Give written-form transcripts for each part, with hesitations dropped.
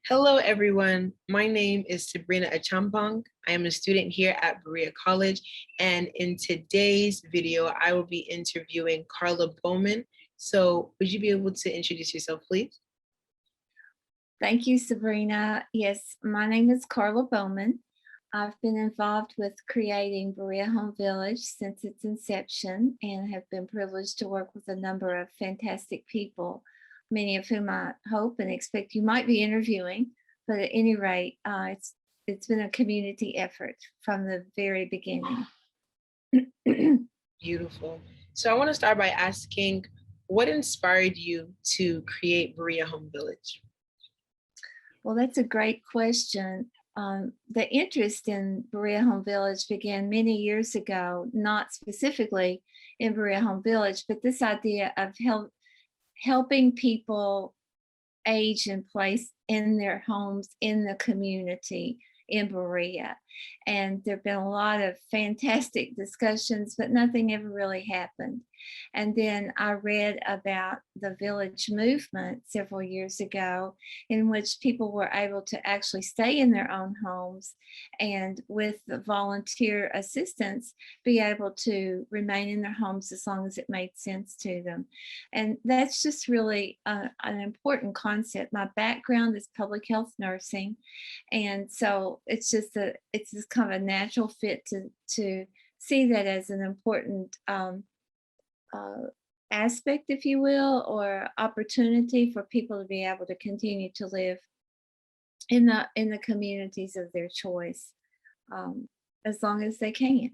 Hello, everyone. My name is Sabrina Achampong. I am a student here at Berea College, and in today's video, I will be interviewing Carla Baumann. So would you be able to introduce yourself, please? Thank you, Sabrina. Yes, my name is Carla Baumann. I've been involved with creating Berea Home Village since its inception and have been privileged to work with a number of fantastic people, many of whom I hope and expect you might be interviewing. But at any rate, it's been a community effort from the very beginning. Beautiful. So I want to start by asking, what inspired you to create Berea Home Village? Well, that's a great question. The interest in Berea Home Village began many years ago, not specifically in Berea Home Village, but this idea of helping people age in place in their homes in the community in Berea. And there have been a lot of fantastic discussions, but nothing ever really happened. And then I read about the village movement several years ago, in which people were able to actually stay in their own homes and, with the volunteer assistance, be able to remain in their homes as long as it made sense to them. And that's just really an important concept. My background is public health nursing, and so it's just kind of a natural fit to see that as an important uh, aspect, if you will, or opportunity for people to be able to continue to live in the communities of their choice, as long as they can.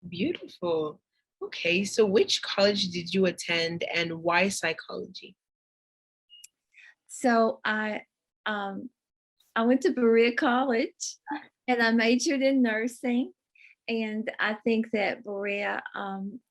Beautiful. Okay, so which college did you attend and why psychology? So I went to Berea College and I majored in nursing. And I think that Berea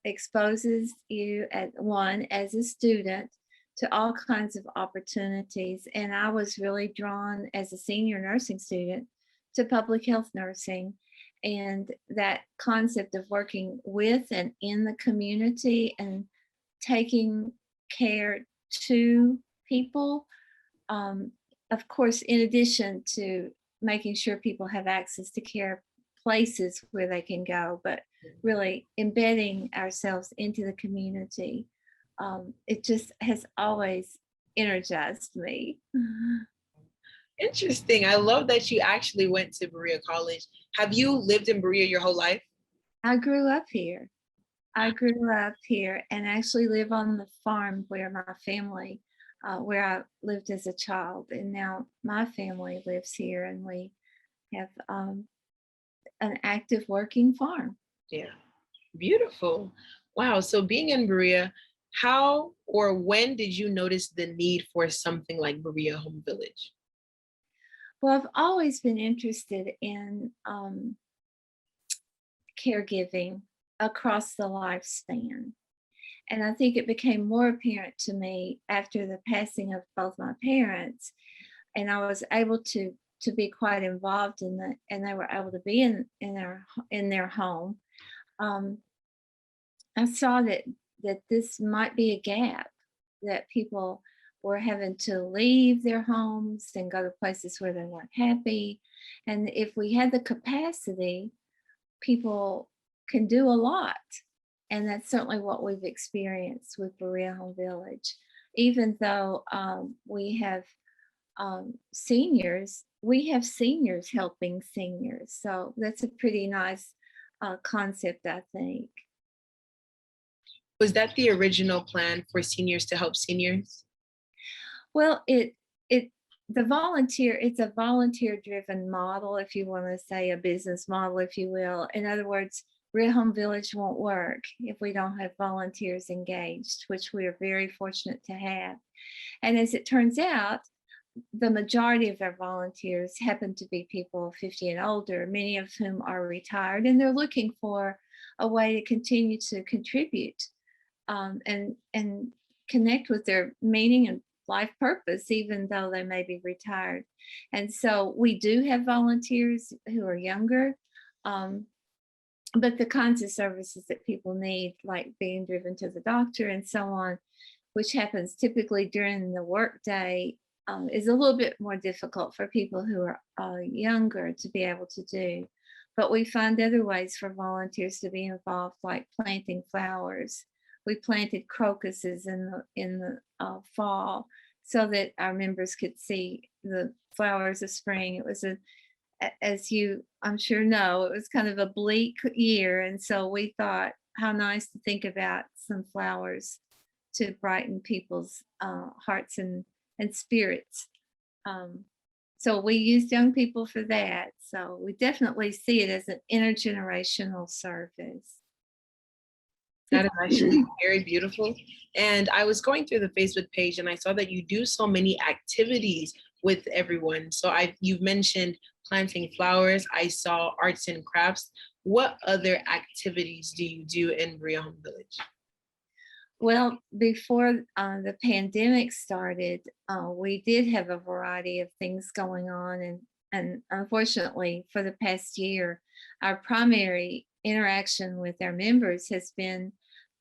exposes you as a student to all kinds of opportunities. And I was really drawn as a senior nursing student to public health nursing and that concept of working with and in the community and taking care to people. Um, of course, in addition to making sure people have access to care, places where they can go, but really embedding ourselves into the community. It just has always energized me. Interesting. I love that you actually went to Berea College. Have you lived in Berea your whole life? I grew up here. I grew up here and actually live on the farm where my family, where I lived as a child. And now my family lives here and we have an active working farm. Yeah. Beautiful. Wow. So being in Berea, how or when did you notice the need for something like Berea Home Village? Well, I've always been interested in caregiving across the lifespan. And I think it became more apparent to me after the passing of both my parents. And I was able to be quite involved in the, and they were able to be in their home. Um, I saw that this might be a gap, that people were having to leave their homes and go to places where they weren't happy. And if we had the capacity, people can do a lot. And that's certainly what we've experienced with Berea Home Village. Even though we have seniors, we have seniors helping seniors. So that's a pretty nice concept, I think. Was that the original plan for seniors to help seniors? Well, it the volunteer, it's a volunteer driven model, if you want to say a business model, if you will. In other words, Real Home Village won't work if we don't have volunteers engaged, which we are very fortunate to have. And as it turns out, the majority of our volunteers happen to be people 50 and older, many of whom are retired, and they're looking for a way to continue to contribute and connect with their meaning and life purpose, even though they may be retired. And so we do have volunteers who are younger, but the kinds of services that people need, like being driven to the doctor and so on, which happens typically during the workday, is a little bit more difficult for people who are younger to be able to do. But we find other ways for volunteers to be involved, like planting flowers. We planted crocuses in the fall so that our members could see the flowers of spring. It was as you I'm sure know, it was kind of a bleak year, and so we thought how nice to think about some flowers to brighten people's hearts and spirits. Um, so we used young people for that. So we definitely see it as an intergenerational service. That is actually very beautiful. And I was going through the Facebook page and I saw that you do so many activities with everyone. So you've mentioned planting flowers. I saw arts and crafts. What other activities do you do in Berea Home Village? Well, before the pandemic started, we did have a variety of things going on, and unfortunately, for the past year, our primary interaction with our members has been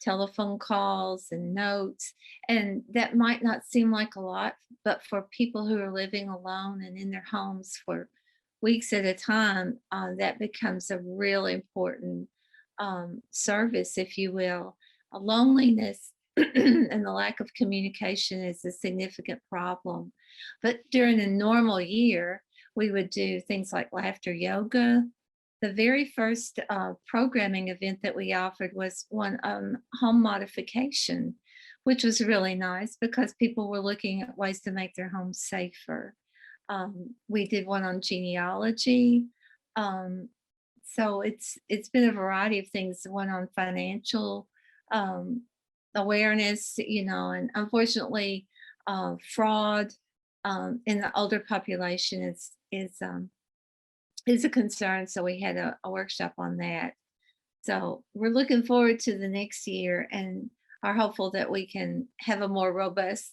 telephone calls and notes, and that might not seem like a lot, but for people who are living alone and in their homes for weeks at a time, that becomes a really important service, if you will. Loneliness and the lack of communication is a significant problem. But during a normal year, we would do things like laughter yoga. The very first programming event that we offered was one on home modification, which was really nice because people were looking at ways to make their homes safer. We did one on genealogy. Um, so it's been a variety of things. One on financial um, awareness, and unfortunately, fraud in the older population is a concern. So we had a workshop on that. So we're looking forward to the next year and are hopeful that we can have a more robust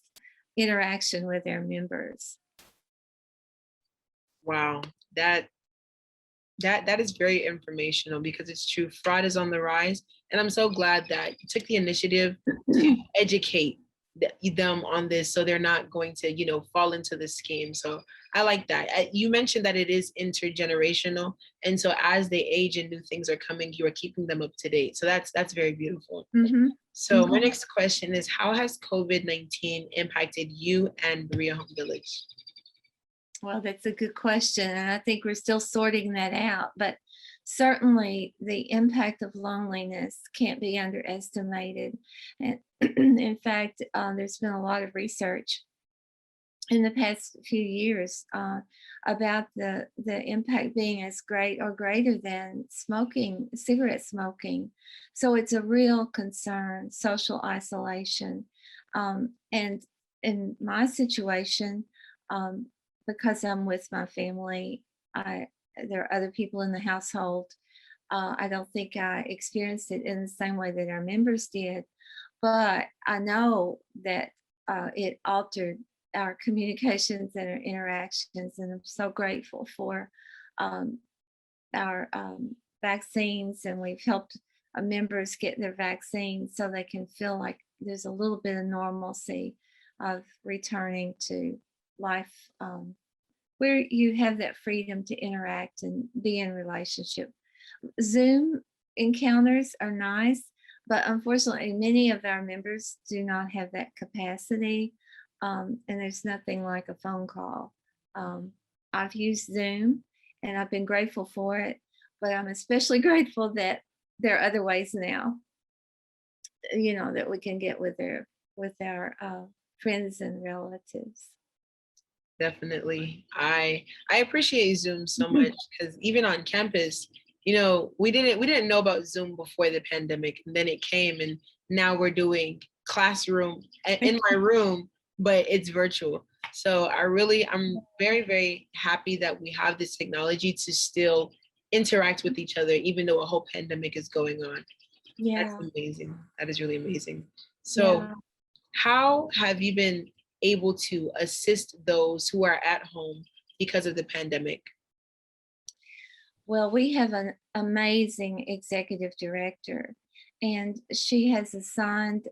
interaction with our members. Wow, that is very informational because it's true. Fraud is on the rise, and I'm so glad that you took the initiative to educate them on this, so they're not going to, fall into the scheme. So I like that. You mentioned that it is intergenerational, and so as they age and new things are coming, you are keeping them up to date. So that's very beautiful. Mhm. So my next question is, how has COVID-19 impacted you and Berea Home Village? Well, that's a good question, and I think we're still sorting that out. But certainly, the impact of loneliness can't be underestimated. And in fact, there's been a lot of research in the past few years about the impact being as great or greater than smoking, cigarette smoking. So it's a real concern, social isolation. And in my situation, um, because I'm with my family, there are other people in the household. I don't think I experienced it in the same way that our members did, but I know that it altered our communications and our interactions, and I'm so grateful for um, our vaccines, and we've helped members get their vaccines so they can feel like there's a little bit of normalcy of returning to life, where you have that freedom to interact and be in relationship. Zoom encounters are nice, but unfortunately, many of our members do not have that capacity. And there's nothing like a phone call. I've used Zoom and I've been grateful for it, but I'm especially grateful that there are other ways now, that we can get with our friends and relatives. Definitely. I appreciate Zoom so much because even on campus, we didn't know about Zoom before the pandemic, and then it came, and now we're doing classroom in my room, but it's virtual. So I'm very, very happy that we have this technology to still interact with each other, even though a whole pandemic is going on. That's Yeah, amazing. That is really amazing. So yeah. how have you been able to assist those who are at home because of the pandemic? Well, we have an amazing executive director, and she has assigned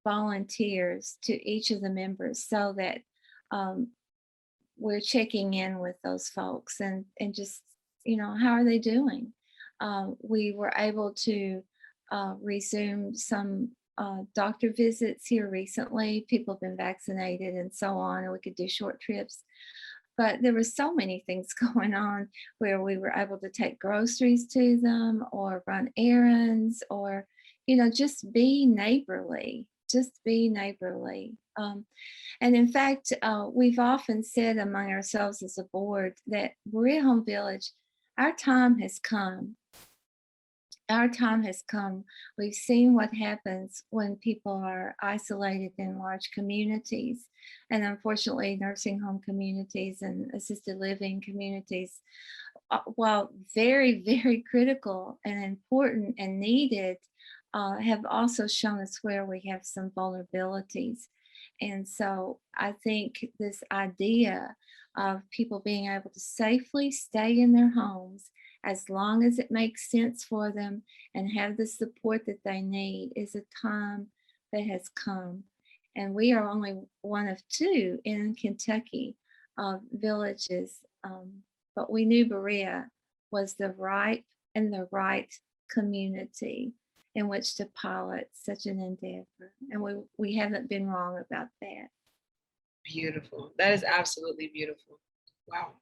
volunteers to each of the members so that um, we're checking in with those folks and just, how are they doing? We were able to resume some doctor visits here recently. People have been vaccinated and so on, and we could do short trips. But there were so many things going on where we were able to take groceries to them or run errands or, just be neighborly. Just be neighborly. And in fact, we've often said among ourselves as a board that Berea Home Village, our time has come. Our time has come. We've seen what happens when people are isolated in large communities. And unfortunately, nursing home communities and assisted living communities, while very, very critical and important and needed, have also shown us where we have some vulnerabilities. And so I think this idea of people being able to safely stay in their homes as long as it makes sense for them and have the support that they need is a time that has come. And we are only one of two in Kentucky villages, but we knew Berea was the right and the right community in which to pilot such an endeavor. And we haven't been wrong about that. Beautiful. That is absolutely beautiful. Wow.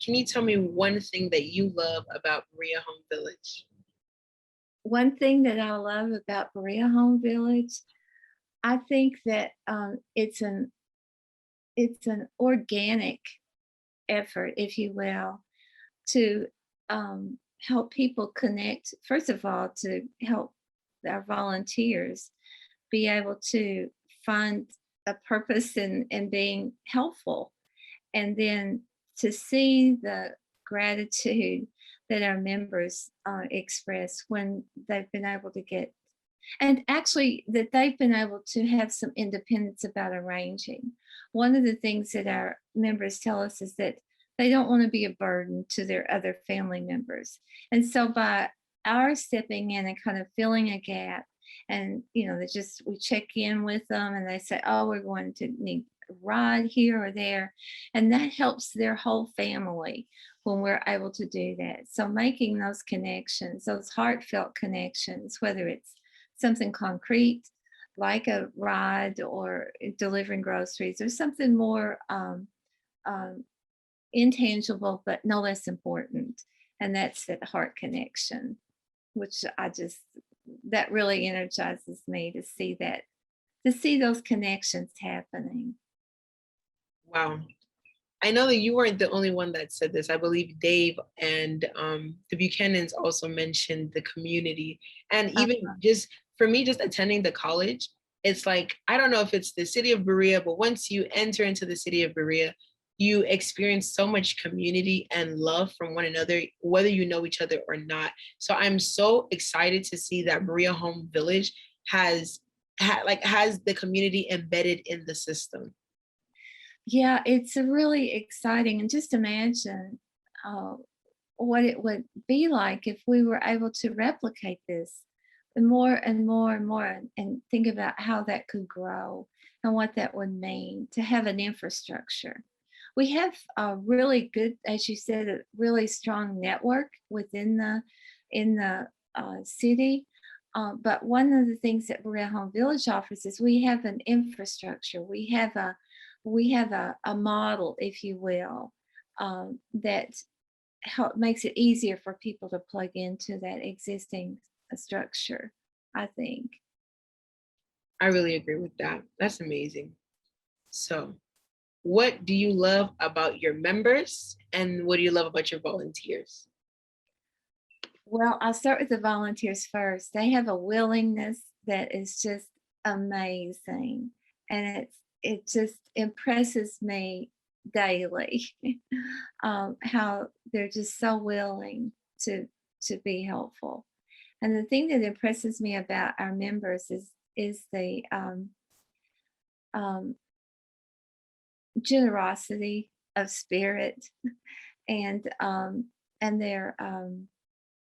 Can you tell me one thing that you love about Berea Home Village? One thing that I love about Berea Home Village, I think that it's an organic effort, if you will, to help people connect. First of all, to help our volunteers be able to find a purpose in being helpful, and then to see the gratitude that our members express when they've been able to get, and actually that they've been able to have some independence about arranging. One of the things that our members tell us is that they don't want to be a burden to their other family members. And so by our stepping in and kind of filling a gap, and they just we check in with them and they say, oh, we're going to need a ride here or there. And that helps their whole family when we're able to do that. So making those connections, those heartfelt connections, whether it's something concrete like a ride or delivering groceries or something more um, intangible but no less important, and that's that heart connection, which that really energizes me to see those connections happening. Wow. I know that you weren't the only one that said this. I believe Dave and the Buchanans also mentioned the community. And Uh, even just for me, just attending the college, it's like, I don't know if it's the city of Berea, but once you enter into the city of Berea, you experience so much community and love from one another, whether you know each other or not. So I'm so excited to see that Berea Home Village has the community embedded in the system. yeah, it's a really exciting, and just imagine uh, what it would be like if we were able to replicate this and more and more and more, and think about how that could grow and what that would mean to have an infrastructure. We have a really good, as you said, a really strong network within the in the city. But one of the things that Berea Home Village offers is we have an infrastructure. We have a model, if you will, that makes it easier for people to plug into that existing structure, I think. I really agree with that. That's amazing. So, what do you love about your members and what do you love about your volunteers? Well, I'll start with the volunteers first. They have a willingness that is just amazing. And it just impresses me daily how they're just so willing to be helpful. And the thing that impresses me about our members is the um, generosity of spirit and their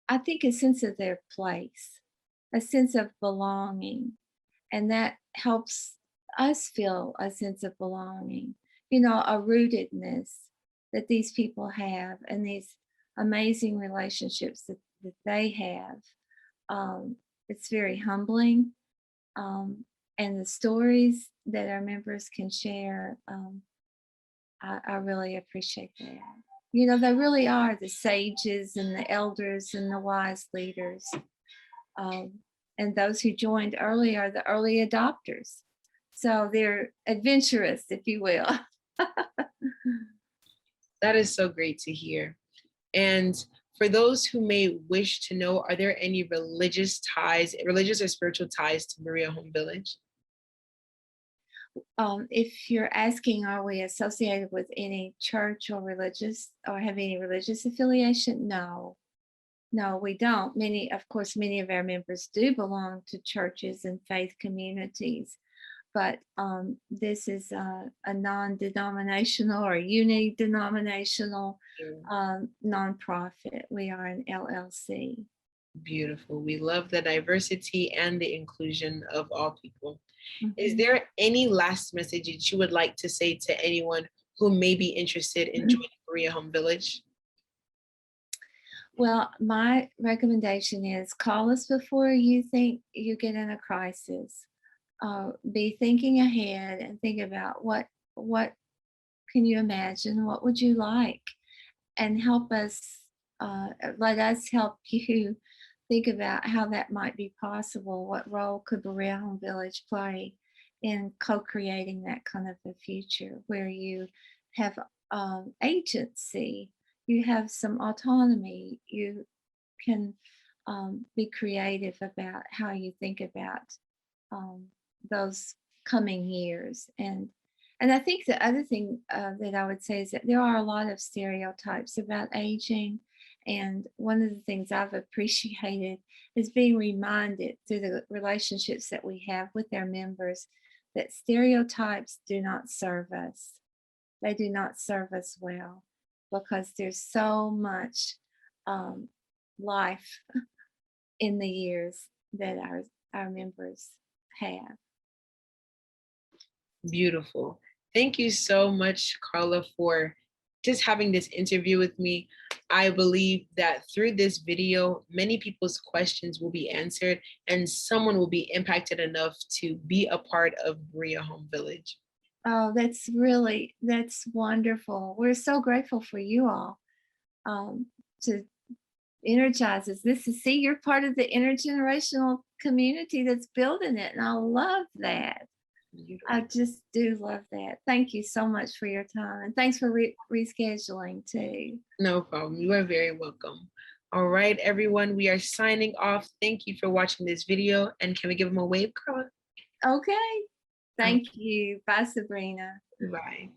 I think a sense of their place, a sense of belonging, and that helps us feel a sense of belonging. a rootedness that these people have and these amazing relationships that they have. It's very humbling. And the stories that our members can share, I really appreciate that. They really are the sages and the elders and the wise leaders. Um, and those who joined early are the early adopters. So they're adventurous, if you will. That is so great to hear. And for those who may wish to know, are there any religious or spiritual ties to Berea Home Village? If you're asking, are we associated with any church or have any religious affiliation? No, we don't. Of course, many of our members do belong to churches and faith communities, but this is a non-denominational or uni-denominational nonprofit. We are an LLC. Beautiful. We love the diversity and the inclusion of all people. Mhm. Is there any last message that you would like to say to anyone who may be interested in joining Berea Home Village? Well, my recommendation is call us before you think you get in a crisis. Be thinking ahead and think about what can you imagine? What would you like? And help us, let us help you think about how that might be possible. What role could Berea Home Village play in co-creating that kind of a future where you have agency, you have some autonomy, you can be creative about how you think about um, those coming years. And I think the other thing that I would say is that there are a lot of stereotypes about aging. And one of the things I've appreciated is being reminded through the relationships that we have with our members that stereotypes do not serve us. They do not serve us well because there's so much um, life in the years that our members have. Beautiful. Thank you so much, Carla, for just having this interview with me. I believe that through this video, many people's questions will be answered and someone will be impacted enough to be a part of Berea Home Village. Oh, that's wonderful. We're so grateful for you all to energize us. See, you're part of the intergenerational community that's building it. And I love that. I just do love that. Thank you so much for your time. And thanks for rescheduling too. No problem. You are very welcome. All right, everyone, we are signing off. Thank you for watching this video. And can we give them a wave, Carla? Okay. Thank you. Bye, Sabrina. Bye.